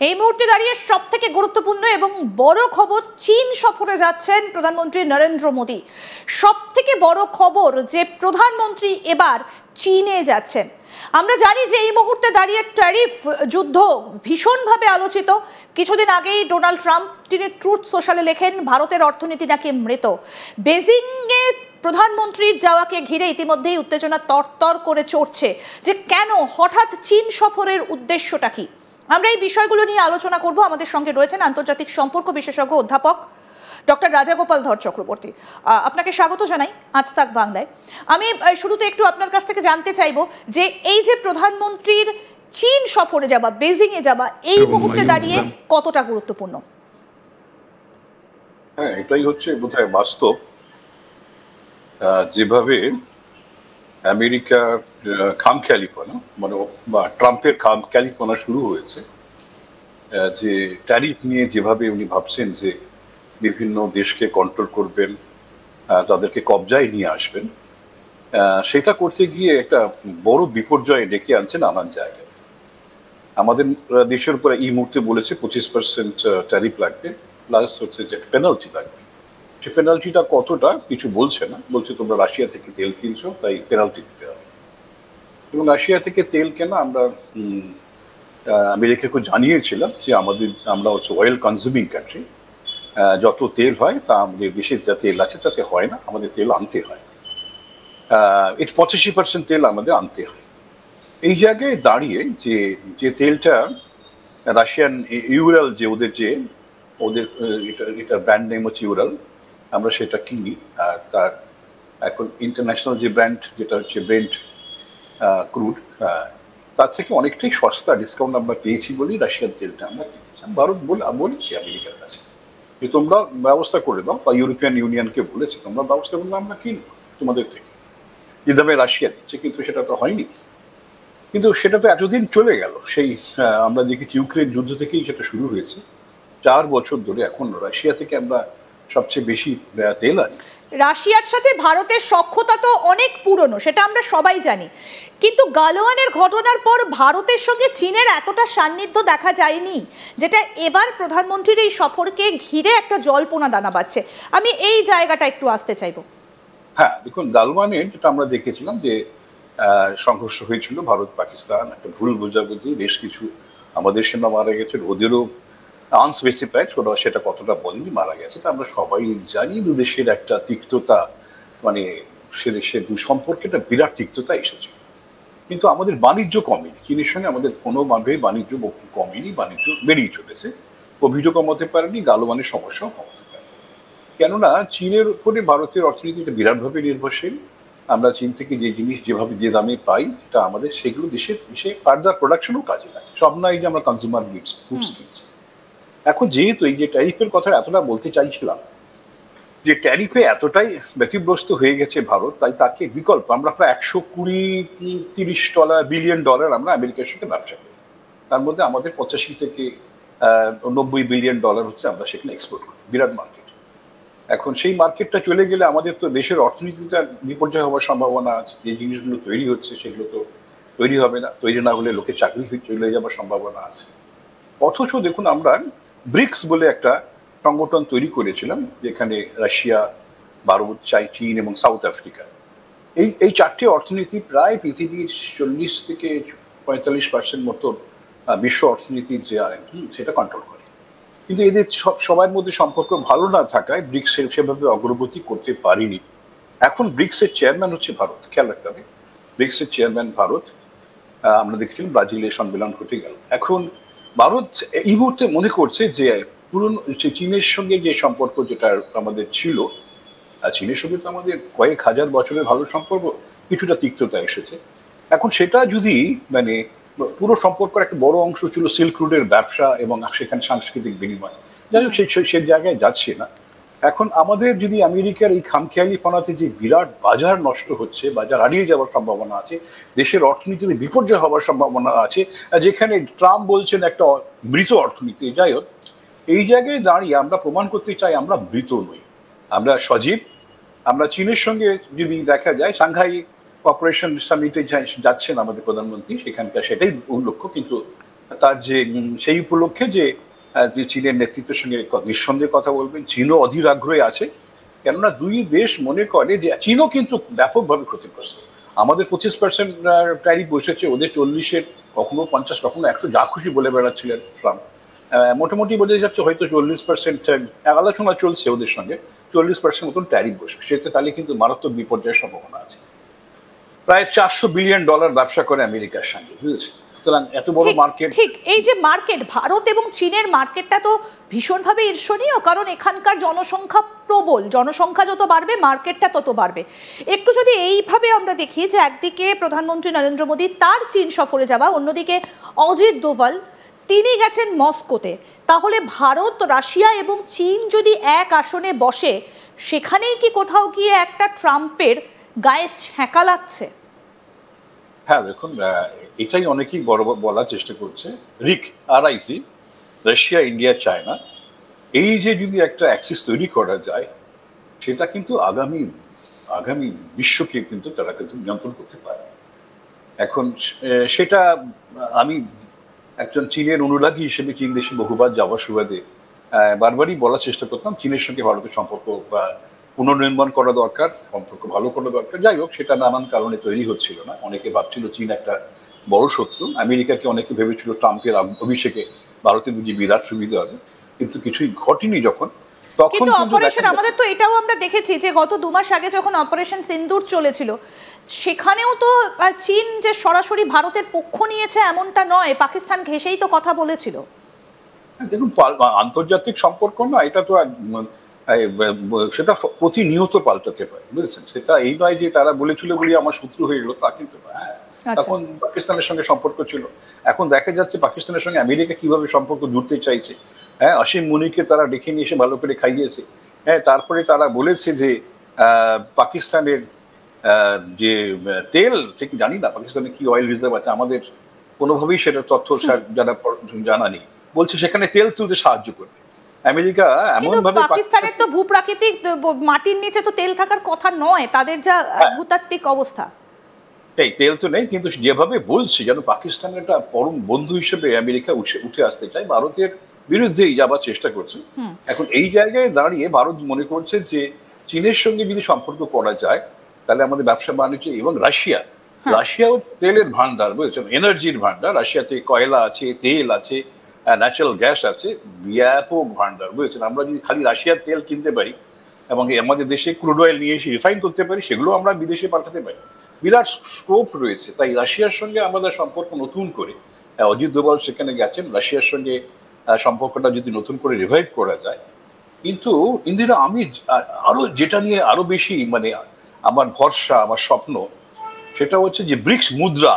এই মুহূর্তে দাঁড়িয়ে সব থেকে গুরুত্বপূর্ণ এবং বড় খবর, চীন সফরে যাচ্ছেন প্রধানমন্ত্রী নরেন্দ্র মোদী। সব থেকে বড় খবর যে প্রধানমন্ত্রী এবার চীনে যাচ্ছেন। আমরা জানি যে এই মুহূর্তে দাঁড়িয়ে ট্যারিফ যুদ্ধ ভীষণভাবে আলোচিত। কিছুদিন আগেই ডোনাল্ড ট্রাম্প তিনি ট্রুথ সোশ্যালে লেখেন ভারতের অর্থনীতি নাকি মৃত। বেজিংয়ে প্রধানমন্ত্রীর যাওয়াকে ঘিরে ইতিমধ্যেই উত্তেজনা তরতর করে চড়ছে যে কেন হঠাৎ চীন সফরের উদ্দেশ্যটা কি। আমরা এই বিষয়গুলো নিয়ে আলোচনা করব। আমাদের সঙ্গে রয়েছেন আন্তর্জাতিক সম্পর্ক বিশেষজ্ঞ অধ্যাপক ডক্টর রাজাগোপাল ধর চক্রবর্তী। আপনাকে স্বাগত জানাই আজ তাক বাংলায়। আমি শুরুতে একটু আপনার কাছ থেকে জানতে চাইবো যে এই যে প্রধানমন্ত্রীর চীন সফরে যাওয়া, বেজিংয়ে যাওয়া এই মুহূর্তে দাঁড়িয়ে কতটা গুরুত্বপূর্ণ? হ্যাঁ, এটাই হচ্ছে বোধহয় বাস্তব। যেভাবে আমেরিকার খামখেয়ালিপনা মানে বা ট্রাম্পের খামখেয়ালিপনা শুরু হয়েছে, যে ট্যারিফ নিয়ে যেভাবে উনি ভাবছেন যে বিভিন্ন দেশকে কন্ট্রোল করবেন, তাদেরকে কবজায় নিয়ে আসবেন, সেটা করতে গিয়ে একটা বড় বিপর্যয় ডেকে আনছে নানান জায়গায়। আমাদের দেশের উপরে এই মুহূর্তে বলেছে 25% ট্যারিফ লাগবে, প্লাস হচ্ছে যে পেনাল্টি লাগবে। সে পেনাল্টিটা কতটা কিছু বলছে না, বলছে তোমরা রাশিয়া থেকে তেল কিনছো তাই পেনাল্টি দিতে হবে। এবং রাশিয়া থেকে তেল কেনা আমরা আমেরিকাকে জানিয়েছিলাম যে আমরা হচ্ছে অয়েল কনজিউমিং কান্ট্রি, যত তেল হয় তা আমাদের দেশের যা তেল আছে তাতে হয় না, আমাদের তেল আনতে হয়। 85% তেল আমাদের আনতে হয়। এই জায়গায় দাঁড়িয়ে যে তেলটা রাশিয়ান ইউরাল, যে ওদের এটা ব্র্যান্ড নেম হচ্ছে ইউরাল, আমরা সেটা কিনি। আর তার এখন ইন্টারন্যাশনাল যে ব্র্যান্ড যেটা হচ্ছে ব্রেন্ট ক্রুড, তার থেকে অনেকটাই সস্তা ডিসকাউন্ট আমরা পেয়েছি বলেই রাশিয়ার তেলটা আমরা কিনেছি। ভারত বলেছি আমেরিকার কাছে যে তোমরা ব্যবস্থা করে দাও, বা ইউরোপিয়ান ইউনিয়নকে বলেছি তোমরা ব্যবস্থা করলে আমরা কিনবো তোমাদের থেকে, যে দামে রাশিয়া দিচ্ছে। কিন্তু সেটা তো হয়নি। কিন্তু সেটা তো এতদিন চলে গেল। সেই আমরা দেখেছি ইউক্রেন যুদ্ধ থেকেই সেটা শুরু হয়েছে। 4 বছর ধরে এখন রাশিয়া থেকে আমরা সবচেয়ে বেশি তেল আনি। রাশিয়ার সাথে ভারতের সখ্যতা তো অনেক পুরনো, সেটা আমরা সবাই জানি। কিন্তু গালওয়ানের ঘটনার পর ভারতের সঙ্গে চীনের এতটা সান্নিধ্য দেখা যায়নি, যেটা এবার প্রধানমন্ত্রীর এই সফরকে ঘিরে একটা জল্পনা দানা বাঁধছে। আমি এই জায়গাটা একটু আসতে চাইবো। হ্যাঁ, দেখুন, গালওয়ানের যেটা আমরা দেখেছিলাম যে সংঘর্ষ হয়েছিল ভারত পাকিস্তান, একটা ভুল বোঝাবুঝি, বেশ কিছু আমাদের সেনা মারা গেছে, ওদেরও আনস্পেসিফাইড, সেটা কতটা বলেনি মারা গেছে। তা আমরা সবাই জানি দু দেশের একটা তিক্ততা, মানে সে দেশের সম্পর্কে একটা বিরাট তিক্ততা এসেছে। কিন্তু আমাদের বাণিজ্য কমেনি, চীনের সঙ্গে আমাদের কোনোভাবে বাণিজ্য কমেনি, বাণিজ্য বেড়েই চলেছে। কোভিডও কমাতে পারেনি, গালওয়ানের সমস্যাও কমাতে পারেনি। কেননা চীনের উপরে ভারতের অর্থনীতিটা বিরাটভাবে নির্ভরশীল। আমরা চীন থেকে যে জিনিস যেভাবে যে দামে পাই, সেটা আমাদের সেগুলো দেশের ফার্দার প্রোডাকশনও কাজে লাগে। সব না এই যে আমরা কনজিউমার গুডস কিনছি। এখন যেহেতু এই যে ট্যারিফের কথা এতটা বলতে চাইছিলাম, যে ট্যারিফে এতটাই ব্যতিগ্রস্ত হয়ে গেছে ভারত, তাই তাকে বিকল্প আমরা প্রায় $120-30 বিলিয়ন আমরা আমেরিকার সাথে ব্যবসা করি। তার মধ্যে আমাদের 85 থেকে 90 বিলিয়ন ডলার হচ্ছে আমরা সেখানে এক্সপোর্ট করি, বিরাট মার্কেট। এখন সেই মার্কেটটা চলে গেলে আমাদের তো দেশের অর্থনীতিটা বিপর্যয় হওয়ার সম্ভাবনা আছে। যে জিনিসগুলো তৈরি হচ্ছে সেগুলো তো তৈরি হবে না, তৈরি না হলে লোকের চাকরি চলে যাওয়ার সম্ভাবনা আছে। অথচ দেখুন, আমরা ব্রিক্স বলে একটা সংগঠন তৈরি করেছিলাম, যেখানে রাশিয়া, ভারত, চীন এবং সাউথ আফ্রিকা, এই চারটি অর্থনীতি প্রায় পৃথিবীর 40 থেকে 45% মতো বিশ্ব অর্থনীতির যে সেটা কন্ট্রোল করে। কিন্তু এদের সবার মধ্যে সম্পর্ক ভালো না থাকায় ব্রিক্স সেভাবে অগ্রগতি করতে পারিনি। এখন ব্রিক্সের চেয়ারম্যান হচ্ছে ভারত, খেয়াল রাখতে হবে, ব্রিক্সের চেয়ারম্যান ভারত। আমরা দেখেছিলাম ব্রাজিলের সম্মেলন ঘটে গেল। এখন ভারত এই মুহূর্তে মনে করছে যে পুরনো চীনের সঙ্গে যে সম্পর্ক যেটা আমাদের ছিল, চীনের সঙ্গে তো আমাদের কয়েক হাজার বছরের ভালো সম্পর্ক, কিছুটা তিক্ততা এসেছে। এখন সেটা যদি মানে পুরো সম্পর্কের একটা বড় অংশ ছিল সিল্ক রুটের ব্যবসা এবং সেখানে সাংস্কৃতিক বিনিময়, যাই হোক সেই জায়গায় যাচ্ছে না। এখন আমাদের যদি আমেরিকার এই খামখেয়ালিপনাতে যে বিরাট বাজার নষ্ট হচ্ছে, বাজার হারিয়ে যাওয়ার সম্ভাবনা আছে, দেশের অর্থনীতিতে বিপর্যয় হওয়ার সম্ভাবনা আছে, যেখানে ট্রাম্প বলছেন একটা মৃত অর্থনীতি, যাই হোক, এই জায়গায় দাঁড়িয়ে আমরা প্রমাণ করতে চাই আমরা মৃত নই, আমরা সজীব। আমরা চীনের সঙ্গে যদি দেখা যায়, সাংঘাই কোঅপারেশন সামিটে যাচ্ছেন আমাদের প্রধানমন্ত্রী, সেখানকার সেটাই লক্ষ্য। কিন্তু তার যে সেই উপলক্ষে যে চীনের নেতৃত্বের সঙ্গে নিঃসন্দেহে কথা বলবেন। চীনও অধীর আগ্রহে আছে, কেননা দুই দেশ মনে করে যে চীনও কিন্তু ব্যাপকভাবে ক্ষতিগ্রস্ত। আমাদের 25% ট্যারিফ বসেছে, ওদের 40-এর, কখনো 50, কখনো 100, যা খুশি বলে বেড়াচ্ছিলেন ট্রাম্প। মোটামুটি বোঝা যাচ্ছে হয়তো 40% আলোচনা চলছে ওদের সঙ্গে, 40% মতন ট্যারিফ বসবে। সেতে তাহলে কিন্তু মারাত্মক বিপর্যয়ের সম্ভাবনা আছে। প্রায় $400 বিলিয়ন ব্যবসা করে আমেরিকার সঙ্গে, বুঝেছে? সুতরাং এত বড় মার্কেট। ঠিক, এই যে মার্কেট, ভারত এবং চীনের মার্কেটটা তো ভীষণভাবে ঈর্ষণীয়, কারণ এখানকার জনসংখ্যা প্রবল, জনসংখ্যা যত বাড়বে মার্কেটটা তত বাড়বে। একটু যদি এইভাবে আমরা দেখি যে একদিকে প্রধানমন্ত্রী নরেন্দ্র মোদী তার চীন সফরে যাওয়া, অন্যদিকে অজিত দোভাল তিনি গেছেন মস্কোতে, তাহলে ভারত, রাশিয়া এবং চীন যদি এক আসনে বসে, সেখানেই কি কোথাও গিয়ে একটা ট্রাম্পের গায়ে ছ্যাঁকা লাগছে? হ্যাঁ, দেখুন, এটাই অনেকেই বড় বলার চেষ্টা করছে। RIC, রাশিয়া, ইন্ডিয়া, চায়না, এই যে যদি একটা অ্যাক্সিস তৈরি করা যায়, সেটা কিন্তু আগামী বিশ্বকে কিন্তু তারা কিন্তু নিয়ন্ত্রণ করতে পারে। এখন সেটা আমি একজন চীনের অনুরাগী হিসেবে চীন দেশে বহুবার যাওয়ার সুবাদে বারবারই বলার চেষ্টা করতাম চীনের সঙ্গে ভারতের সম্পর্ক পুনর্নির্মাণ করা দরকার, সম্পর্ক ভালো করা দরকার। যাই হোক, সেটা নানান কারণে তৈরি হচ্ছিল না। অনেকে ভাবছিল চীন একটা বড় শত্রু। আমেরিকাকে অনেকে ভেবেছিল ট্রাম্পের অভিষেকে ভারতের বুঝি বিরাট সুবিধা হবে, কিন্তু কিছুই ঘটেনি। যখন তখন কিন্তু অপারেশন, আমাদের তো এটাও আমরা দেখেছি যে গত 2 মাস আগে যখন অপারেশন সিন্দুর চলেছিল, সেখানেও তো চীন যে সরাসরি ভারতের পক্ষ নিয়েছে এমনটা নয়, পাকিস্তান ঘেঁষেই তো কথা বলেছিল। দেখুন, আন্তর্জাতিক সম্পর্ক না, এটা তো সেটা প্রতিনিয়ত পাল্টাতে পারে, বুঝেছেন? সেটা এই নয় যে তারা বলেছিল বলে আমার শত্রু হয়ে গেল, তা কিন্তু না। তখন পাকিস্তানের সঙ্গে সম্পর্ক ছিল। এখন দেখা যাচ্ছে পাকিস্তানের সঙ্গে আমেরিকা কিভাবে সম্পর্ক জুড়তে চাইছে। হ্যাঁ, আসিম মুনিকে তারা ডেকে নিয়ে এসে ভালো করে খাইয়েছে। হ্যাঁ, তারপরে তারা বলেছে যে পাকিস্তানের যে তেল, ঠিক জানি না পাকিস্তানে কি অয়েল রিজার্ভ আছে, আমাদের কোনোভাবেই সেটা তথ্য যারা জানা নেই, বলছে সেখানে তেল তুলতে সাহায্য করবে আমেরিকা। এমন ভাবে পাকিস্তানের তো ভূপ্রাকৃতিক মাটির নিচে তো তেল থাকার কথা নয়, তাদের যা ভূতাত্ত্বিক অবস্থা। এই তেল তো নেই, কিন্তু যেভাবে বলছে যেন পাকিস্তানের একটা পরম বন্ধু হিসেবে আমেরিকা উঠে আসতে চায়, ভারতের বিরুদ্ধেই যাবার চেষ্টা করছে। এখন এই জায়গায় দাঁড়িয়ে ভারত মনে করছে যে চীনের সঙ্গে যদি সম্পর্ক করা যায়, তাহলে আমাদের ব্যবসা বাণিজ্য, এবং রাশিয়াও তেলের ভান্ডার, বুঝেছেন, এনার্জির ভান্ডার। রাশিয়াতে কয়লা আছে, তেল আছে, ন্যাচারাল গ্যাস আছে, ব্যাপক ভান্ডার, বুঝেছেন। আমরা যদি খালি রাশিয়ার তেল কিনতে পারি এবং আমাদের দেশে ক্রুড অয়েল নিয়ে এসে রিফাইন করতে পারি, সেগুলো আমরা বিদেশে পাঠাতে পারি, বিরাট স্কোপ রয়েছে। তাই রাশিয়ার সঙ্গে আমাদের সম্পর্ক নতুন করে, অজিত দোভাল সেখানে গেছেন, রাশিয়ার সঙ্গে সম্পর্কটা যদি নতুন করে রিভাইভ করা যায়। কিন্তু ইন্দিরা, আমি আরো যেটা নিয়ে আরো বেশি আমার ভরসা, আমার স্বপ্ন, সেটা হচ্ছে যে ব্রিক্স মুদ্রা